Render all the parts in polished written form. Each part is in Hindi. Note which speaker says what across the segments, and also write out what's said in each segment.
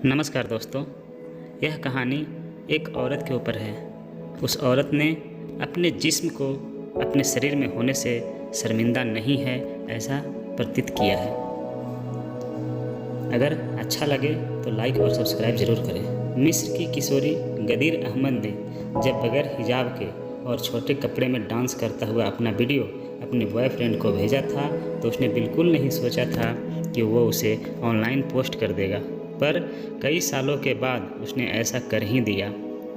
Speaker 1: नमस्कार दोस्तों, यह कहानी एक औरत के ऊपर है। उस औरत ने अपने जिस्म को अपने शरीर में होने से शर्मिंदा नहीं है, ऐसा प्रतीत किया है। अगर अच्छा लगे तो लाइक और सब्सक्राइब जरूर करें। मिस्र की किशोरी गदीर अहमद ने जब बगैर हिजाब के और छोटे कपड़े में डांस करता हुआ अपना वीडियो अपने बॉयफ्रेंड को भेजा था तो उसने बिल्कुल नहीं सोचा था कि वो उसे ऑनलाइन पोस्ट कर देगा, पर कई सालों के बाद उसने ऐसा कर ही दिया।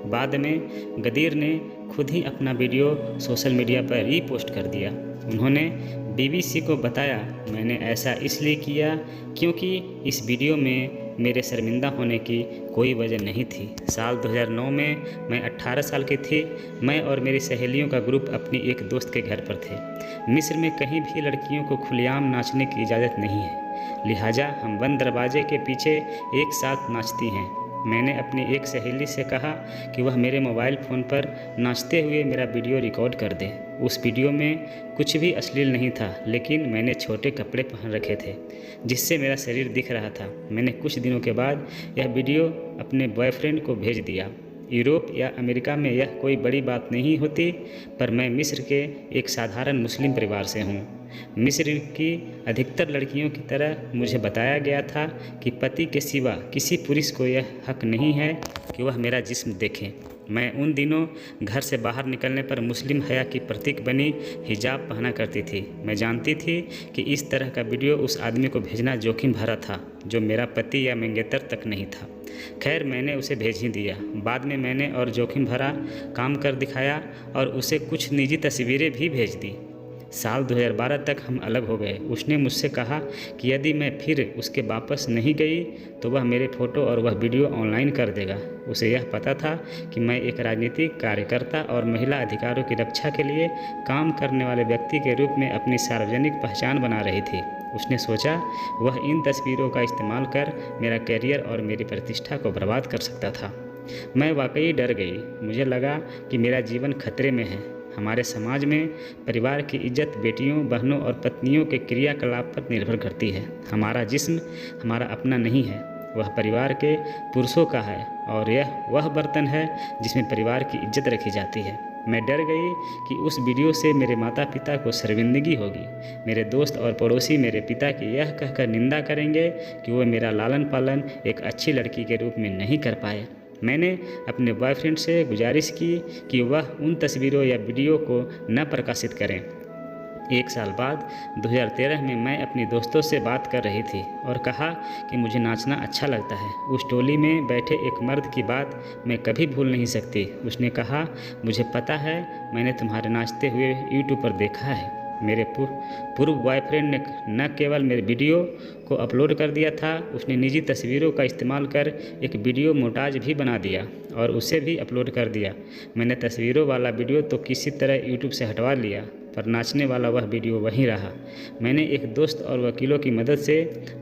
Speaker 1: बाद में गदीर ने खुद ही अपना वीडियो सोशल मीडिया पर ही पोस्ट कर दिया। उन्होंने बीबीसी को बताया, मैंने ऐसा इसलिए किया क्योंकि इस वीडियो में मेरे शर्मिंदा होने की कोई वजह नहीं थी। साल 2009 में मैं 18 साल की थी। मैं और मेरी सहेलियों का ग्रुप अपनी एक दोस्त के घर पर थे। मिस्र में कहीं भी लड़कियों को खुलेआम नाचने की इजाज़त नहीं है, लिहाजा हम बंद दरवाजे के पीछे एक साथ नाचती हैं। मैंने अपनी एक सहेली से कहा कि वह मेरे मोबाइल फ़ोन पर नाचते हुए मेरा वीडियो रिकॉर्ड कर दे। उस वीडियो में कुछ भी अश्लील नहीं था, लेकिन मैंने छोटे कपड़े पहन रखे थे जिससे मेरा शरीर दिख रहा था। मैंने कुछ दिनों के बाद यह वीडियो अपने बॉयफ्रेंड को भेज दिया। यूरोप या अमेरिका में यह कोई बड़ी बात नहीं होती, पर मैं मिस्र के एक साधारण मुस्लिम परिवार से हूँ। मिस्र की अधिकतर लड़कियों की तरह मुझे बताया गया था कि पति के सिवा किसी पुरुष को यह हक नहीं है कि वह मेरा जिस्म देखे। मैं उन दिनों घर से बाहर निकलने पर मुस्लिम हया की प्रतीक बनी हिजाब पहना करती थी। मैं जानती थी कि इस तरह का वीडियो उस आदमी को भेजना जोखिम भरा था जो मेरा पति या मंगेतर तक नहीं था। खैर, मैंने उसे भेज ही दिया। बाद में मैंने और जोखिम भरा काम कर दिखाया और उसे कुछ निजी तस्वीरें भी भेज दी। साल 2012 तक हम अलग हो गए। उसने मुझसे कहा कि यदि मैं फिर उसके वापस नहीं गई तो वह मेरे फ़ोटो और वह वीडियो ऑनलाइन कर देगा। उसे यह पता था कि मैं एक राजनीतिक कार्यकर्ता और महिला अधिकारों की रक्षा के लिए काम करने वाले व्यक्ति के रूप में अपनी सार्वजनिक पहचान बना रही थी। उसने सोचा वह इन तस्वीरों का इस्तेमाल कर मेरा करियर और मेरी प्रतिष्ठा को बर्बाद कर सकता था। मैं वाकई डर गई। मुझे लगा कि मेरा जीवन खतरे में है। हमारे समाज में परिवार की इज्जत बेटियों, बहनों और पत्नियों के क्रियाकलाप पर निर्भर करती है। हमारा जिस्म हमारा अपना नहीं है, वह परिवार के पुरुषों का है और यह वह बर्तन है जिसमें परिवार की इज्जत रखी जाती है। मैं डर गई कि उस वीडियो से मेरे माता पिता को शर्मिंदगी होगी। मेरे दोस्त और पड़ोसी मेरे पिता की यह कहकर निंदा करेंगे कि वह मेरा लालन पालन एक अच्छी लड़की के रूप में नहीं कर पाए। मैंने अपने बॉयफ्रेंड से गुजारिश की कि वह उन तस्वीरों या वीडियो को न प्रकाशित करें। एक साल बाद 2013 में मैं अपनी दोस्तों से बात कर रही थी और कहा कि मुझे नाचना अच्छा लगता है। उस टोली में बैठे एक मर्द की बात मैं कभी भूल नहीं सकती। उसने कहा, मुझे पता है, मैंने तुम्हारे नाचते हुए यूट्यूब पर देखा है। मेरे पूर्व बॉयफ्रेंड ने न केवल मेरे वीडियो को अपलोड कर दिया था, उसने निजी तस्वीरों का इस्तेमाल कर एक वीडियो मोंटाज भी बना दिया और उसे भी अपलोड कर दिया। मैंने तस्वीरों वाला वीडियो तो किसी तरह यूट्यूब से हटवा लिया, पर नाचने वाला वह वीडियो वहीं रहा। मैंने एक दोस्त और वकीलों की मदद से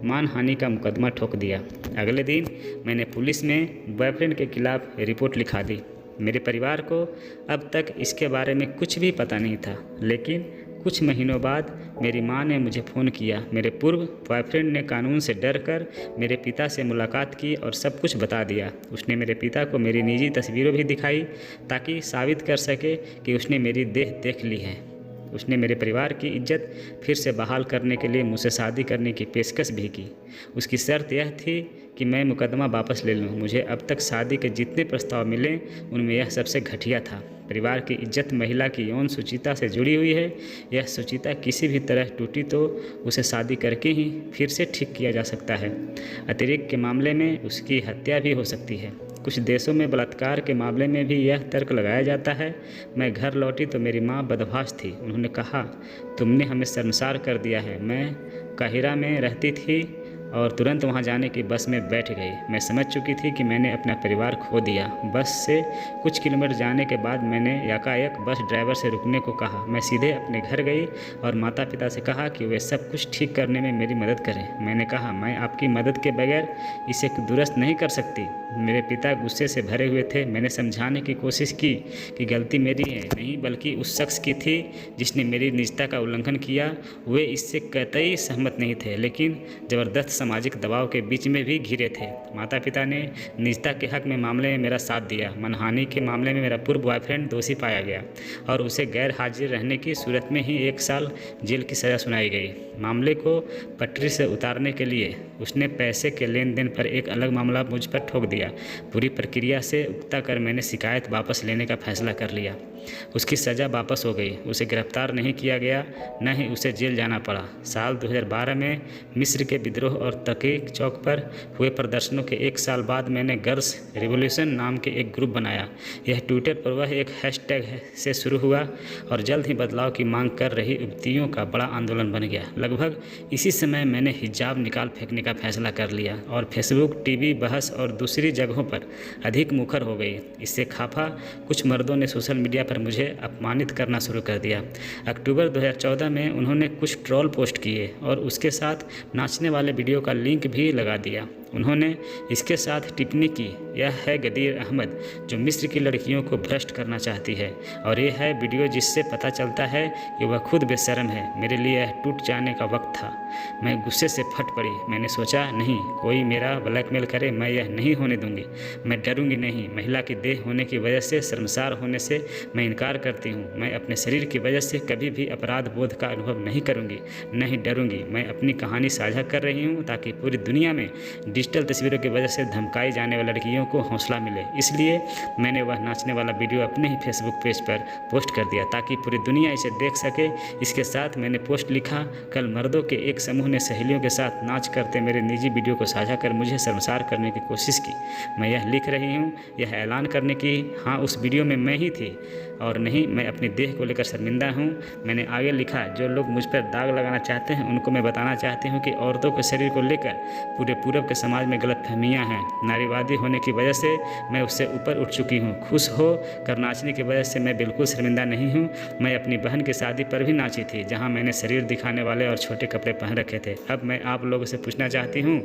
Speaker 1: मानहानि का मुकदमा ठोक दिया। अगले दिन मैंने पुलिस में बॉयफ्रेंड के खिलाफ रिपोर्ट लिखा दी। मेरे परिवार को अब तक इसके बारे में कुछ भी पता नहीं था, लेकिन कुछ महीनों बाद मेरी मां ने मुझे फ़ोन किया। मेरे पूर्व बॉयफ्रेंड ने कानून से डरकर मेरे पिता से मुलाकात की और सब कुछ बता दिया। उसने मेरे पिता को मेरी निजी तस्वीरें भी दिखाई ताकि साबित कर सके कि उसने मेरी देह देख ली है। उसने मेरे परिवार की इज्जत फिर से बहाल करने के लिए मुझसे शादी करने की पेशकश भी की। उसकी शर्त यह थी कि मैं मुकदमा वापस ले लूं। मुझे अब तक शादी के जितने प्रस्ताव मिले उनमें यह सबसे घटिया था। परिवार की इज्जत महिला की यौन सुचिता से जुड़ी हुई है। यह सुचिता किसी भी तरह टूटी तो उसे शादी करके ही फिर से ठीक किया जा सकता है। अतिरिक्त के मामले में उसकी हत्या भी हो सकती है। कुछ देशों में बलात्कार के मामले में भी यह तर्क लगाया जाता है। मैं घर लौटी तो मेरी माँ बदहवास थी। उन्होंने कहा, तुमने हमें शर्मसार कर दिया है। मैं काहिरा में रहती थी और तुरंत वहां जाने की बस में बैठ गई। मैं समझ चुकी थी कि मैंने अपना परिवार खो दिया। बस से कुछ किलोमीटर जाने के बाद मैंने एकाएक बस ड्राइवर से रुकने को कहा। मैं सीधे अपने घर गई और माता पिता से कहा कि वे सब कुछ ठीक करने में मेरी मदद करें। मैंने कहा, मैं आपकी मदद के बगैर इसे दुरुस्त नहीं कर सकती। मेरे पिता गुस्से से भरे हुए थे। मैंने समझाने की कोशिश की कि गलती मेरी है नहीं, बल्कि उस शख्स की थी जिसने मेरी निजता का उल्लंघन किया। वे इससे कतई सहमत नहीं थे, लेकिन ज़बरदस्त सामाजिक दबाव के बीच में भी घिरे थे। माता पिता ने निजता के हक में मामले में मेरा साथ दिया। मनहानि के मामले में मेरा पूर्व बॉयफ्रेंड दोषी पाया गया और उसे गैर हाजिर रहने की सूरत में ही 1 साल जेल की सज़ा सुनाई गई। मामले को पटरी से उतारने के लिए उसने पैसे के लेन देन पर एक अलग मामला मुझ पर ठोक दिया। पूरी प्रक्रिया से उकता कर मैंने शिकायत वापस लेने का फैसला कर लिया। उसकी सज़ा वापस हो गई। उसे गिरफ्तार नहीं किया गया, न ही उसे जेल जाना पड़ा। साल 2012 में मिस्र के विद्रोह और तकीक चौक पर हुए प्रदर्शनों के 1 साल बाद मैंने गर्ल्स रिवॉल्यूशन नाम के एक ग्रुप बनाया। यह ट्विटर पर वह एक हैशटैग से शुरू हुआ और जल्द ही बदलाव की मांग कर रही युवतियों का बड़ा आंदोलन बन गया। लगभग इसी समय मैंने हिजाब निकाल फेंकने का फैसला कर लिया और फेसबुक, टीवी, बहस और दूसरी जगहों पर अधिक मुखर हो गई। इससे खाफा कुछ मर्दों ने सोशल मीडिया पर मुझे अपमानित करना शुरू कर दिया। अक्टूबर 2014 में उन्होंने कुछ ट्रोल पोस्ट किए और उसके साथ नाचने वाले वीडियो का लिंक भी लगा दिया। उन्होंने इसके साथ टिप्पणी की, यह है गदीर अहमद जो मिस्र की लड़कियों को भ्रष्ट करना चाहती है और यह है वीडियो जिससे पता चलता है कि वह खुद बेशर्म है। मेरे लिए यह टूट जाने का वक्त था। मैं गुस्से से फट पड़ी। मैंने सोचा, नहीं, कोई मेरा ब्लैकमेल करे, मैं यह नहीं होने दूंगी। मैं डरूंगी नहीं। महिला की देह होने की वजह से, शर्मसार होने से मैं इनकार करती हूँ। मैं अपने शरीर की वजह से कभी भी अपराध बोध का अनुभव नहीं करूँगी, नहीं डरूंगी। मैं अपनी कहानी साझा कर रही हूँ ताकि पूरी दुनिया में डिजिटल तस्वीरों की वजह से धमकाई जाने वाली लड़कियों को हौसला मिले। इसलिए मैंने वह नाचने वाला वीडियो अपने ही फेसबुक पेज पर पोस्ट कर दिया ताकि पूरी दुनिया इसे देख सके। इसके साथ मैंने पोस्ट लिखा, कल मर्दों के एक समूह ने सहेलियों के साथ नाच करते मेरे निजी वीडियो को साझा कर मुझे शर्मसार करने की कोशिश की। मैं यह लिख रही हूँ, यह ऐलान करने की, हाँ, उस वीडियो में मैं ही थी और नहीं, मैं अपनी देह को लेकर शर्मिंदा हूँ। मैंने आगे लिखा, जो लोग मुझ पर दाग लगाना चाहते हैं उनको मैं बताना चाहती हूँ कि औरतों के शरीर को लेकर पूरे पूरब के समाज में गलतफहमियाँ हैं। नारीवादी होने की वजह से मैं उससे ऊपर उठ चुकी हूँ। खुश हो कर नाचने की वजह से मैं बिल्कुल शर्मिंदा नहीं हूँ। मैं अपनी बहन की शादी पर भी नाची थी जहाँ मैंने शरीर दिखाने वाले और छोटे कपड़े पहन रखे थे। अब मैं आप लोगों से पूछना चाहती हूँ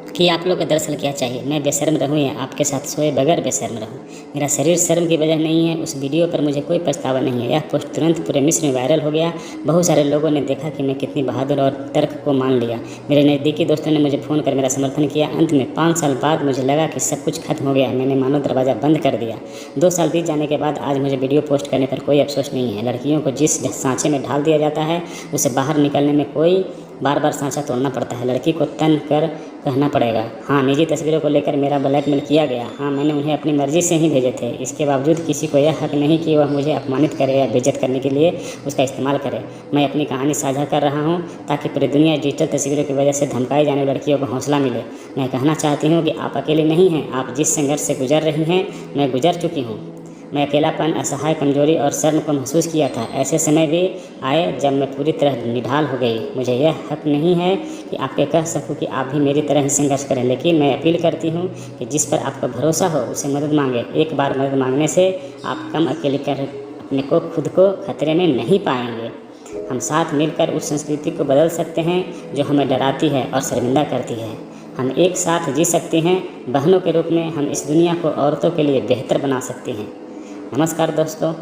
Speaker 2: कि आप लोग को दरअसल क्या चाहिए, मैं बेशर्म रहूं या आपके साथ सोए बगैर बेशर्म रहूं। मेरा शरीर शर्म की वजह नहीं है। उस वीडियो पर मुझे कोई पछतावा नहीं है। यह पोस्ट तुरंत पूरे मिस्र में वायरल हो गया। बहुत सारे लोगों ने देखा कि मैं कितनी बहादुर और तर्क को मान लिया। मेरे नज़दीकी दोस्तों ने मुझे फ़ोन कर मेरा समर्थन किया। अंत में 5 साल बाद मुझे लगा कि सब कुछ खत्म हो गया। मैंने मानो दरवाज़ा बंद कर दिया। 2 साल बीत जाने के बाद आज मुझे वीडियो पोस्ट करने पर कोई अफसोस नहीं है। लड़कियों को जिस सांचे में ढाल दिया जाता है उसे बाहर निकलने में कोई बार बार सांचा तोड़ना पड़ता है। लड़की को तन कर कहना पड़ेगा। हाँ, निजी तस्वीरों को लेकर मेरा ब्लैकमेल किया गया। हाँ, मैंने उन्हें अपनी मर्जी से ही भेजे थे। इसके बावजूद किसी को यह हक नहीं कि वह मुझे अपमानित करे या बेइज्जत करने के लिए उसका इस्तेमाल करे। मैं अपनी कहानी साझा कर रहा हूँ ताकि पूरी दुनिया डिजिटल तस्वीरों की वजह से धमकाई जाने वाली लड़कियों को हौसला मिले। मैं कहना चाहती हूँ कि आप अकेले नहीं हैं। आप जिस संघर्ष से गुजर रही हैं मैं गुजर चुकी हूँ। मैं अकेलापन, असहाय, कमजोरी और शर्म को महसूस किया था। ऐसे समय भी आए जब मैं पूरी तरह निढाल हो गई। मुझे यह हक नहीं है कि आपके कह सकूं कि आप भी मेरी तरह ही संघर्ष करें, लेकिन मैं अपील करती हूं कि जिस पर आपका भरोसा हो उसे मदद मांगे। एक बार मदद मांगने से आप कम अकेले कर अपने को खुद को खतरे में नहीं पाएंगे। हम साथ मिलकर उस संस्कृति को बदल सकते हैं जो हमें डराती है और शर्मिंदा करती है। हम एक साथ जी सकते हैं। बहनों के रूप में हम इस दुनिया को औरतों के लिए बेहतर बना सकते हैं। नमस्कार दोस्तों।